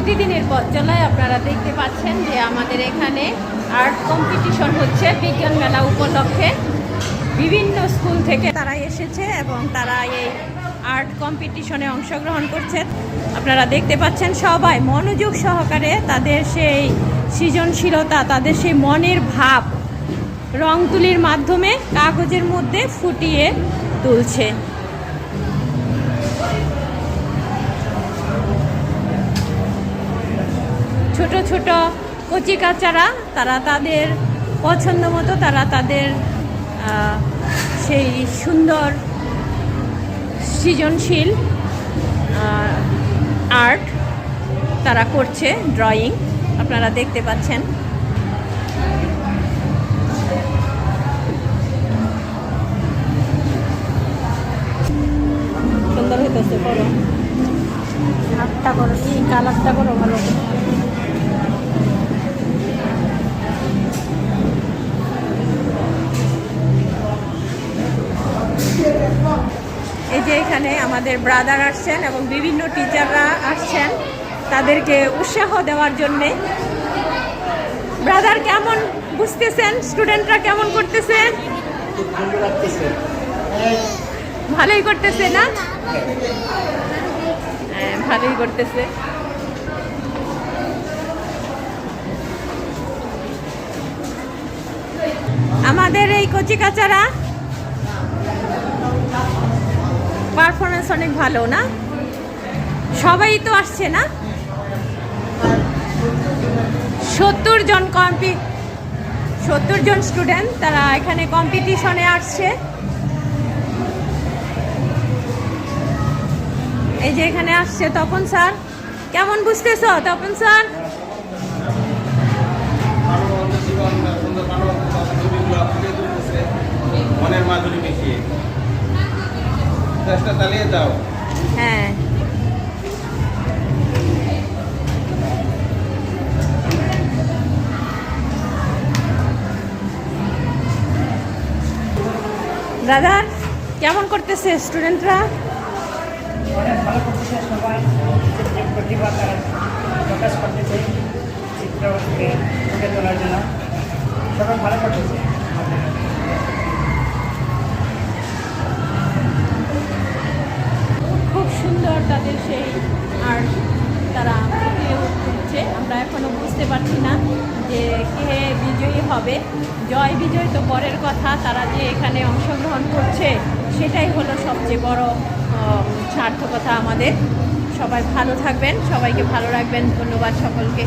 প্রতিদিনের পথ চলায় আপনারা দেখতে পাচ্ছেন যে আমাদের এখানে আর্ট কম্পিটিশন হচ্ছে বিজ্ঞান মেলা উপলক্ষে। বিভিন্ন স্কুল থেকে তারা এসেছে এবং তারা এই আর্ট কম্পিটিশনে অংশগ্রহণ করছে। আপনারা দেখতে পাচ্ছেন সবাই মনোযোগ সহকারে তাদের সেই সৃজনশীলতা, তাদের সেই মনের ভাব রং তুলির মাধ্যমে কাগজের মধ্যে ফুটিয়ে তুলছে। ছোট ছোট কচিকাচারা তারা তাদের পছন্দ মতো তারা তাদের সেই সুন্দর সৃজনশীল আর্ট তারা করছে, ড্রয়িং আপনারা দেখতে পাচ্ছেন। সুন্দর হইতেছে, করো আর্টটা করো, কি কালারটা করো ভালো। এই যে এখানে আমাদের ব্রাদার আসছেন এবং বিভিন্ন টিচাররা আসছেন তাদেরকে উৎসাহ দেওয়ার জন্যে। ব্রাদার কেমন বুঝতেছেন? স্টুডেন্টরা কেমন করতেছে? ভালোই করতেছে না? হ্যাঁ, ভালোই করতেছে। আমাদের এই কচিকাচারা পারফরমেন্স অনেক ভালো না? সবাই তো আসছে না? 70 জন স্টুডেন্ট তারা এখানে কম্পিটিশনে আসছে। এই যে এখানে আসছে তপন স্যার। কেমন বুঝতেছ তপন স্যার? মনের মাধুরী মিশিয়ে চেষ্টা চালিয়ে যাও। হ্যাঁ, দাদা কেমন করতেছে স্টুডেন্টরা? অনেক ভালো করতেছে সবাই, যে প্রতিভা তারা প্রকাশ করতেছে চিত্রকে ফুটে তোলার জন্য। সবাই ভালো করতেছে। খুব সুন্দর তাদের সেই আর্ট তারা ফুটিয়ে উঠছে। আমরা এখনো বুঝতে পারছি না যে কে বিজয়ী হবে। জয় বিজয় তো পরের কথা, তারা যে এখানে অংশগ্রহণ করছে সেটাই হলো সবচেয়ে বড় সার্থকতা আমাদের। সবাই ভালো থাকবেন, সবাইকে ভালো রাখবেন। ধন্যবাদ সকলকে।